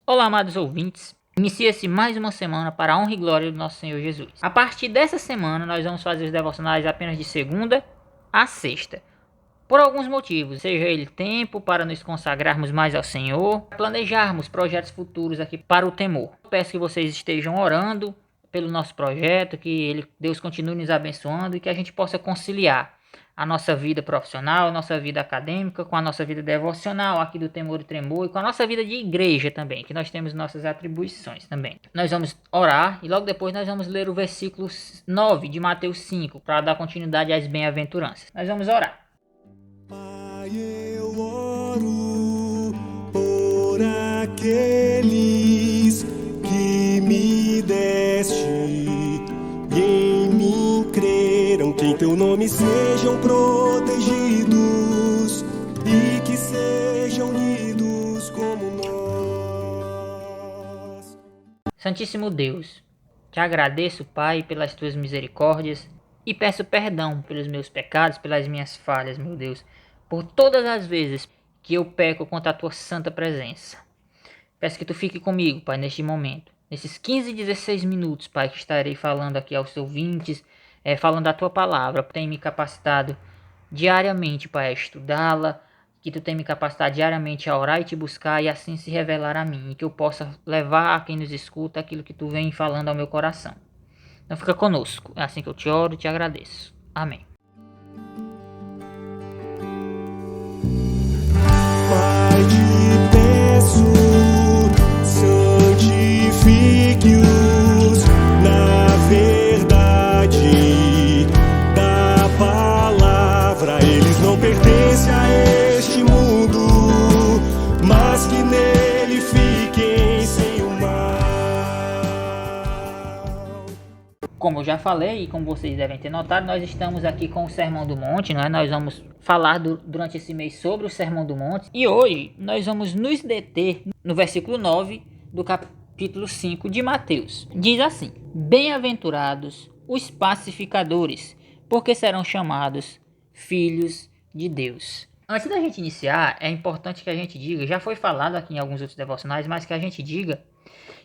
Olá, amados ouvintes. Inicia-se mais uma semana para a honra e glória do nosso Senhor Jesus. A partir dessa semana, nós vamos fazer os devocionais apenas de segunda a sexta. Por alguns motivos, seja ele tempo para nos consagrarmos mais ao Senhor, planejarmos projetos futuros aqui para o temor. Peço que vocês estejam orando pelo nosso projeto, que Deus continue nos abençoando e que a gente possa conciliar a nossa vida profissional, a nossa vida acadêmica, com a nossa vida devocional aqui do Temor e Tremor e com a nossa vida de igreja também, que nós temos nossas atribuições também. Nós vamos orar e logo depois nós vamos ler o versículo 9 de Mateus 5 para dar continuidade às bem-aventuranças. Nós vamos orar. Pai, eu oro por aqueles que me deste e em mim creram, que em teu nome sejam protegidos e que sejam unidos como nós. Santíssimo Deus, te agradeço, Pai, pelas tuas misericórdias e peço perdão pelos meus pecados, pelas minhas falhas, meu Deus, por todas as vezes que eu peco contra a tua santa presença. Peço que tu fique comigo, Pai, neste momento. Nesses 15, 16 minutos, Pai, que estarei falando aqui aos ouvintes, falando a tua palavra. Tem me capacitado diariamente, Pai, a estudá-la, que tu tem me capacitado diariamente a orar e te buscar e assim se revelar a mim, e que eu possa levar a quem nos escuta aquilo que tu vem falando ao meu coração. Então fica conosco, é assim que eu te oro e te agradeço. Amém. Pai, te peço, santifique-os na verdade da palavra. Eles não pertencem a este mundo, mas que nele fiquem sem o mal. Como eu já falei e como vocês devem ter notado, nós estamos aqui com o Sermão do Monte, não é? Nós vamos falar durante esse mês sobre o Sermão do Monte. E hoje nós vamos nos deter no versículo 9 do capítulo 5 de Mateus. Diz assim: Bem-aventurados os pacificadores, porque serão chamados filhos de Deus. Antes da gente iniciar, é importante que a gente diga, já foi falado aqui em alguns outros devocionais, mas que a gente diga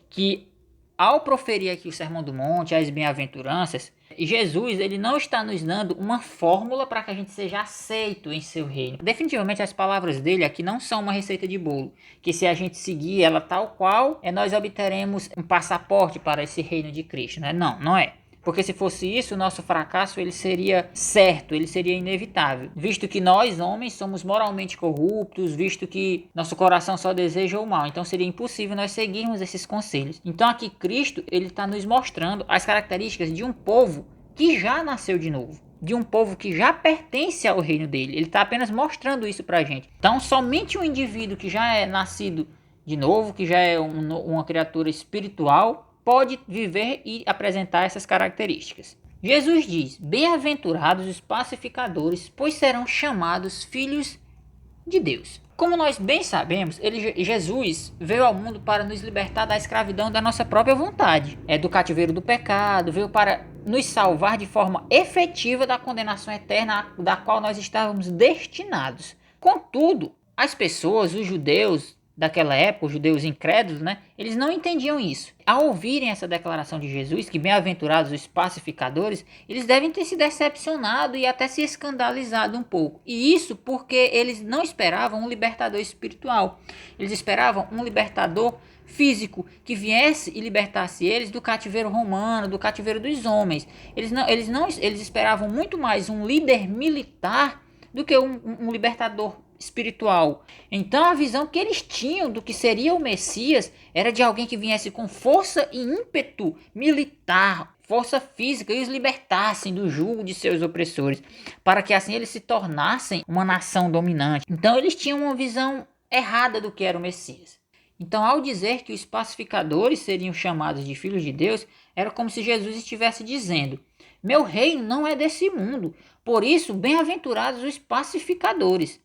que ao proferir aqui o Sermão do Monte, as bem-aventuranças, Jesus ele não está nos dando uma fórmula para que a gente seja aceito em seu reino. Definitivamente as palavras dele aqui não são uma receita de bolo, que se a gente seguir ela tal qual, nós obteremos um passaporte para esse reino de Cristo, né? Não é. Porque se fosse isso, o nosso fracasso ele seria certo, ele seria inevitável. Visto que nós, homens, somos moralmente corruptos, visto que nosso coração só deseja o mal. Então seria impossível nós seguirmos esses conselhos. Então aqui Cristo ele está nos mostrando as características de um povo que já nasceu de novo. De um povo que já pertence ao reino dele. Ele está apenas mostrando isso para a gente. Então somente um indivíduo que já é nascido de novo, que já é uma criatura espiritual, pode viver e apresentar essas características. Jesus diz: Bem-aventurados os pacificadores, pois serão chamados filhos de Deus. Como nós bem sabemos, Jesus veio ao mundo para nos libertar da escravidão da nossa própria vontade, do cativeiro do pecado, veio para nos salvar de forma efetiva da condenação eterna da qual nós estávamos destinados. Contudo, as pessoas, os judeus daquela época, os judeus incrédulos, né? Eles não entendiam isso. Ao ouvirem essa declaração de Jesus, que bem-aventurados os pacificadores, eles devem ter se decepcionado e até se escandalizado um pouco. E isso porque eles não esperavam um libertador espiritual. Eles esperavam um libertador físico que viesse e libertasse eles do cativeiro romano, do cativeiro dos homens. Eles esperavam muito mais um líder militar do que um libertador espiritual. Então a visão que eles tinham do que seria o Messias era de alguém que viesse com força e ímpeto militar, força física, e os libertassem do jugo de seus opressores, para que assim eles se tornassem uma nação dominante. Então eles tinham uma visão errada do que era o Messias. Então, ao dizer que os pacificadores seriam chamados de filhos de Deus, era como se Jesus estivesse dizendo: meu reino não é desse mundo, por isso bem-aventurados os pacificadores.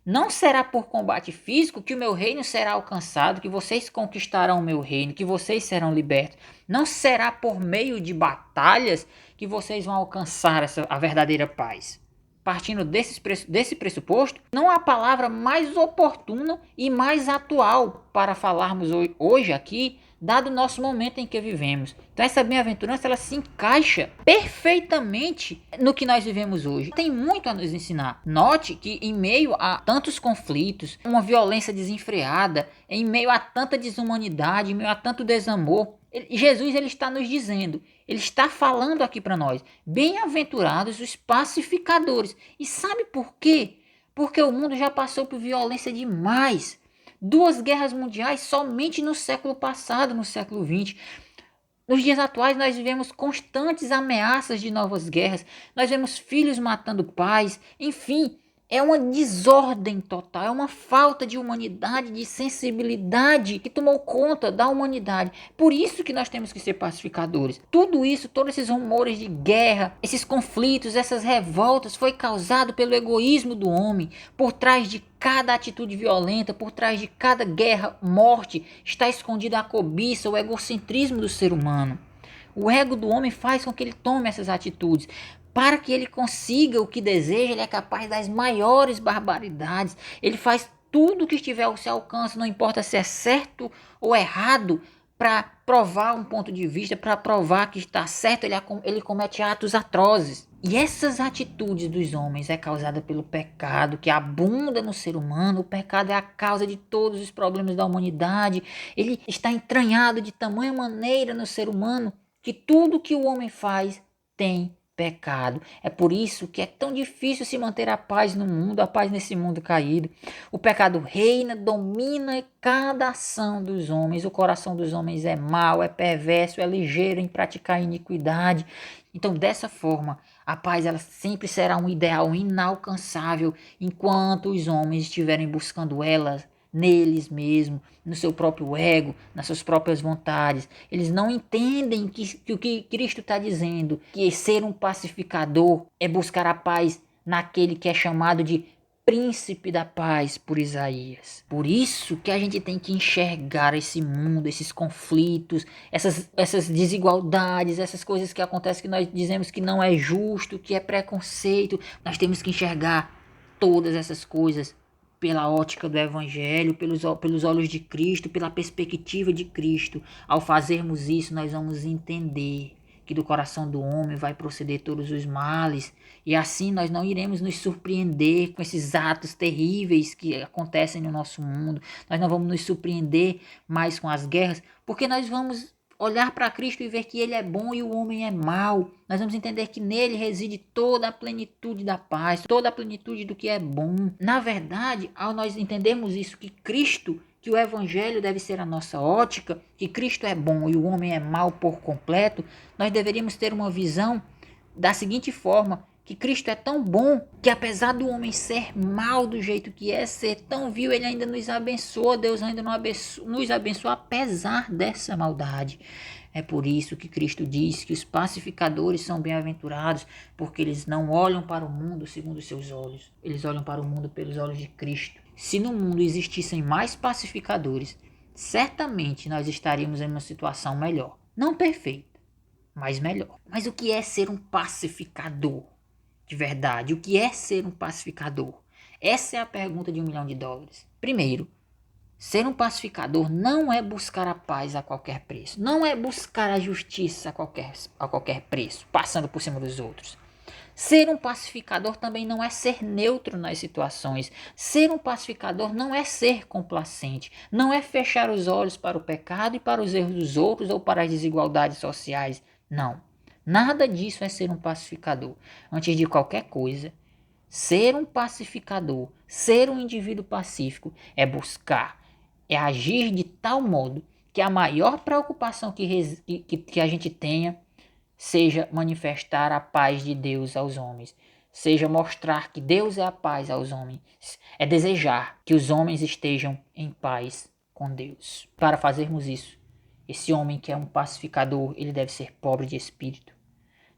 Não será por combate físico que o meu reino será alcançado, que vocês conquistarão o meu reino, que vocês serão libertos. Não será por meio de batalhas que vocês vão alcançar a verdadeira paz. Partindo desse pressuposto, não há palavra mais oportuna e mais atual para falarmos hoje aqui, dado o nosso momento em que vivemos. Então essa bem-aventurança, ela se encaixa perfeitamente no que nós vivemos hoje. Tem muito a nos ensinar. Note que em meio a tantos conflitos, uma violência desenfreada, em meio a tanta desumanidade, em meio a tanto desamor, Jesus ele está nos dizendo, ele está falando aqui para nós, bem-aventurados os pacificadores. E sabe por quê? Porque o mundo já passou por violência demais. 2 guerras mundiais somente no século passado, no século XX. Nos dias atuais nós vivemos constantes ameaças de novas guerras, nós vemos filhos matando pais, enfim, é uma desordem total, é uma falta de humanidade, de sensibilidade que tomou conta da humanidade. Por isso que nós temos que ser pacificadores. Tudo isso, todos esses rumores de guerra, esses conflitos, essas revoltas, foi causado pelo egoísmo do homem. Por trás de cada atitude violenta, por trás de cada guerra, morte, está escondida a cobiça, o egocentrismo do ser humano. O ego do homem faz com que ele tome essas atitudes. Para que ele consiga o que deseja, ele é capaz das maiores barbaridades. Ele faz tudo o que estiver ao seu alcance, não importa se é certo ou errado, para provar um ponto de vista, para provar que está certo, ele comete atos atrozes. E essas atitudes dos homens é causada pelo pecado que abunda no ser humano. O pecado é a causa de todos os problemas da humanidade. Ele está entranhado de tamanha maneira no ser humano que tudo que o homem faz tem pecado. É por isso que é tão difícil se manter a paz no mundo, a paz nesse mundo caído. O pecado reina, domina cada ação dos homens. O coração dos homens é mau, é perverso, é ligeiro em praticar iniquidade. Então, dessa forma, a paz ela sempre será um ideal inalcançável enquanto os homens estiverem buscando ela neles mesmos, no seu próprio ego, nas suas próprias vontades. Eles não entendem que o que Cristo está dizendo, que ser um pacificador é buscar a paz naquele que é chamado de príncipe da paz por Isaías. Por isso que a gente tem que enxergar esse mundo, esses conflitos, essas desigualdades, essas coisas que acontecem que nós dizemos que não é justo, que é preconceito. Nós temos que enxergar todas essas coisas pela ótica do Evangelho, pelos olhos de Cristo, pela perspectiva de Cristo. Ao fazermos isso, nós vamos entender que do coração do homem vai proceder todos os males, e assim nós não iremos nos surpreender com esses atos terríveis que acontecem no nosso mundo. Nós não vamos nos surpreender mais com as guerras, porque nós vamos olhar para Cristo e ver que ele é bom e o homem é mau. Nós vamos entender que nele reside toda a plenitude da paz, toda a plenitude do que é bom. Na verdade, ao nós entendermos isso, que o Evangelho deve ser a nossa ótica, que Cristo é bom e o homem é mau por completo, nós deveríamos ter uma visão da seguinte forma: que Cristo é tão bom que, apesar do homem ser mau do jeito que é, ser tão vil, ele ainda nos abençoa. Deus ainda nos abençoa apesar dessa maldade. É por isso que Cristo diz que os pacificadores são bem-aventurados, porque eles não olham para o mundo segundo os seus olhos, eles olham para o mundo pelos olhos de Cristo. Se no mundo existissem mais pacificadores, certamente nós estaríamos em uma situação melhor. Não perfeita, mas melhor. Mas o que é ser um pacificador? De verdade, o que é ser um pacificador? Essa é a pergunta de $1 milhão. Primeiro, ser um pacificador não é buscar a paz a qualquer preço. Não é buscar a justiça a qualquer preço, passando por cima dos outros. Ser um pacificador também não é ser neutro nas situações. Ser um pacificador não é ser complacente. Não é fechar os olhos para o pecado e para os erros dos outros ou para as desigualdades sociais. Não. Nada disso é ser um pacificador. Antes de qualquer coisa, ser um pacificador, ser um indivíduo pacífico, é buscar, é agir de tal modo que a maior preocupação que a gente tenha seja manifestar a paz de Deus aos homens, seja mostrar que Deus é a paz aos homens, é desejar que os homens estejam em paz com Deus. Para fazermos isso, esse homem que é um pacificador, ele deve ser pobre de espírito,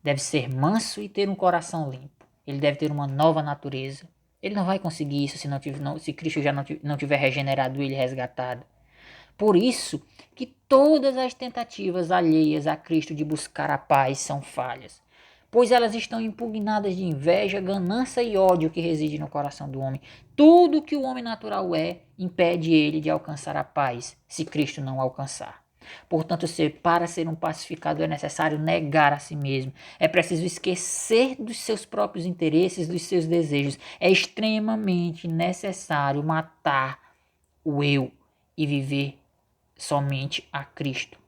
deve ser manso e ter um coração limpo. Ele deve ter uma nova natureza. Ele não vai conseguir isso se Cristo já não tiver regenerado ele, resgatado. Por isso que todas as tentativas alheias a Cristo de buscar a paz são falhas, pois elas estão impugnadas de inveja, ganância e ódio que reside no coração do homem. Tudo que o homem natural impede ele de alcançar a paz, se Cristo não alcançar. Portanto, para ser um pacificador é necessário negar a si mesmo. É preciso esquecer dos seus próprios interesses, dos seus desejos. É extremamente necessário matar o eu e viver somente a Cristo.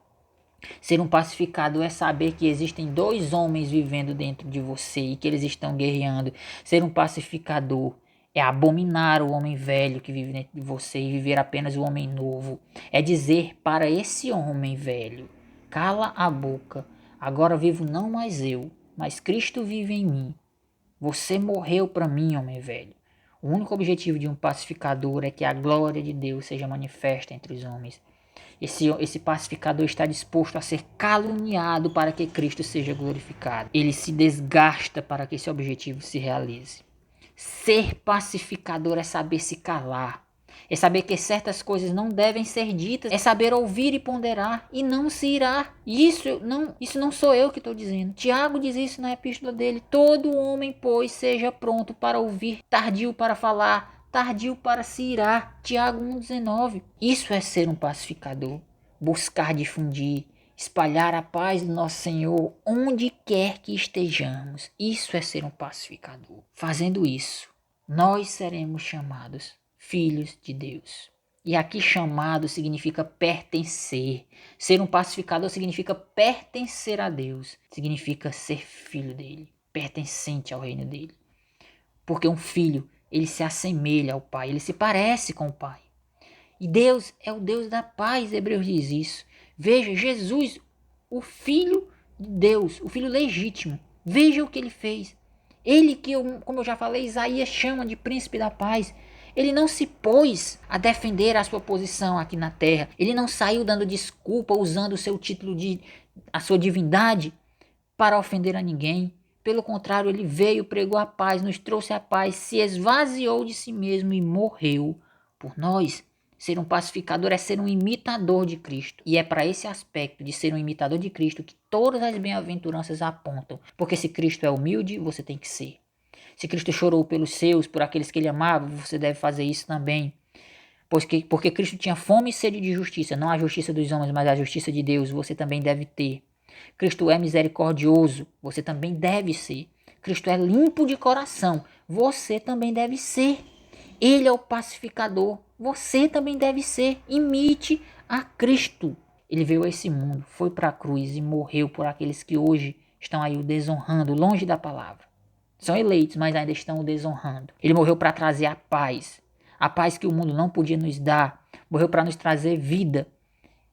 Ser um pacificador é saber que existem dois homens vivendo dentro de você e que eles estão guerreando. Ser um pacificador é abominar o homem velho que vive dentro de você e viver apenas o homem novo. É dizer para esse homem velho: cala a boca, agora vivo não mais eu, mas Cristo vive em mim. Você morreu para mim, homem velho. O único objetivo de um pacificador é que a glória de Deus seja manifesta entre os homens. Esse pacificador está disposto a ser caluniado para que Cristo seja glorificado. Ele se desgasta para que esse objetivo se realize. Ser pacificador é saber se calar. É saber que certas coisas não devem ser ditas. É saber ouvir e ponderar e não se irar. Isso não sou eu que estou dizendo. Tiago diz isso na epístola dele. Todo homem, pois, seja pronto para ouvir, tardio para falar, tardio para se irar. Tiago 1,19. Isso é ser um pacificador. Buscar difundir, espalhar a paz do nosso Senhor onde quer que estejamos. Isso é ser um pacificador. Fazendo isso, nós seremos chamados filhos de Deus. E aqui chamado significa pertencer. Ser um pacificador significa pertencer a Deus. Significa ser filho dele, pertencente ao reino dele. Porque um filho, ele se assemelha ao pai, ele se parece com o pai. E Deus é o Deus da paz, Hebreus diz isso. Veja, Jesus, o Filho de Deus, o Filho legítimo. Veja o que ele fez. Ele que, como eu já falei, Isaías chama de príncipe da paz. Ele não se pôs a defender a sua posição aqui na terra. Ele não saiu dando desculpa, usando o seu título a sua divindade para ofender a ninguém. Pelo contrário, ele veio, pregou a paz, nos trouxe a paz, se esvaziou de si mesmo e morreu por nós. Ser um pacificador é ser um imitador de Cristo. E é para esse aspecto de ser um imitador de Cristo que todas as bem-aventuranças apontam. Porque se Cristo é humilde, você tem que ser. Se Cristo chorou pelos seus, por aqueles que ele amava, você deve fazer isso também. Porque Cristo tinha fome e sede de justiça. Não a justiça dos homens, mas a justiça de Deus. Você também deve ter. Cristo é misericordioso. Você também deve ser. Cristo é limpo de coração. Você também deve ser. Ele é o pacificador. Você também deve ser. Imite a Cristo. Ele veio a esse mundo, foi para a cruz e morreu por aqueles que hoje estão aí o desonrando, longe da palavra. São eleitos, mas ainda estão o desonrando. Ele morreu para trazer a paz que o mundo não podia nos dar. Morreu para nos trazer vida.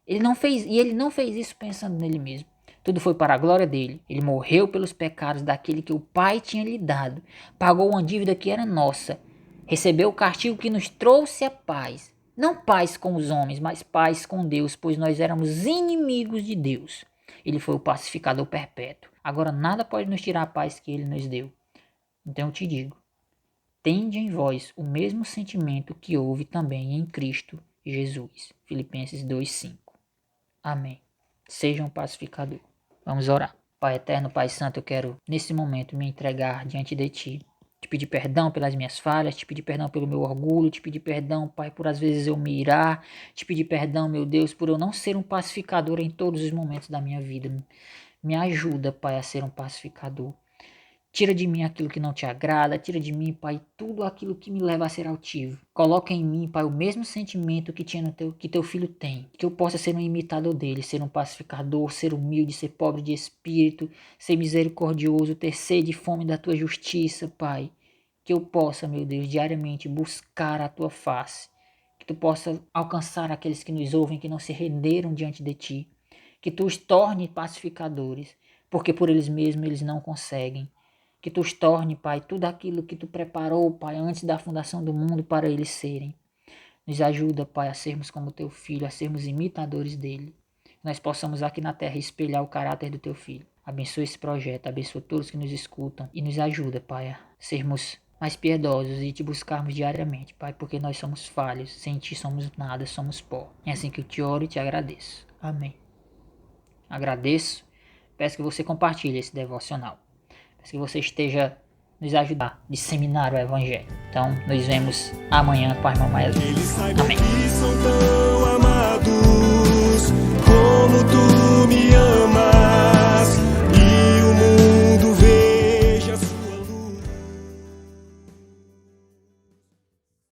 Ele não fez isso pensando nele mesmo. Tudo foi para a glória dele. Ele morreu pelos pecados daquele que o Pai tinha lhe dado. Pagou uma dívida que era nossa. Recebeu o castigo que nos trouxe a paz. Não paz com os homens, mas paz com Deus, pois nós éramos inimigos de Deus. Ele foi o pacificador perpétuo. Agora nada pode nos tirar a paz que ele nos deu. Então eu te digo, tende em vós o mesmo sentimento que houve também em Cristo Jesus. Filipenses 2,5. Amém. Seja um pacificador. Vamos orar. Pai eterno, Pai santo, eu quero nesse momento me entregar diante de ti. Te pedir perdão pelas minhas falhas, te pedir perdão pelo meu orgulho, te pedir perdão, Pai, por às vezes eu me irar, te pedir perdão, meu Deus, por eu não ser um pacificador em todos os momentos da minha vida. Me ajuda, Pai, a ser um pacificador. Tira de mim aquilo que não te agrada, tira de mim, Pai, tudo aquilo que me leva a ser altivo. Coloca em mim, Pai, o mesmo sentimento que teu filho tem. Que eu possa ser um imitador dele, ser um pacificador, ser humilde, ser pobre de espírito, ser misericordioso, ter sede e fome da tua justiça, Pai. Que eu possa, meu Deus, diariamente buscar a tua face. Que tu possa alcançar aqueles que nos ouvem, que não se renderam diante de ti. Que tu os torne pacificadores, porque por eles mesmos eles não conseguem. Que tu os torne, Pai, tudo aquilo que tu preparou, Pai, antes da fundação do mundo para eles serem. Nos ajuda, Pai, a sermos como teu filho, a sermos imitadores dele. Que nós possamos aqui na terra espelhar o caráter do teu filho. Abençoa esse projeto, abençoa todos que nos escutam e nos ajuda, Pai, a sermos mais piedosos e te buscarmos diariamente, Pai, porque nós somos falhos, sem ti somos nada, somos pó. É assim que eu te oro e te agradeço. Amém. Agradeço, peço que você compartilhe esse devocional. Peço que você esteja nos ajudar a disseminar o Evangelho. Então, nos vemos amanhã com a irmã Maia. Amém. Que são tão amados como tu me amas.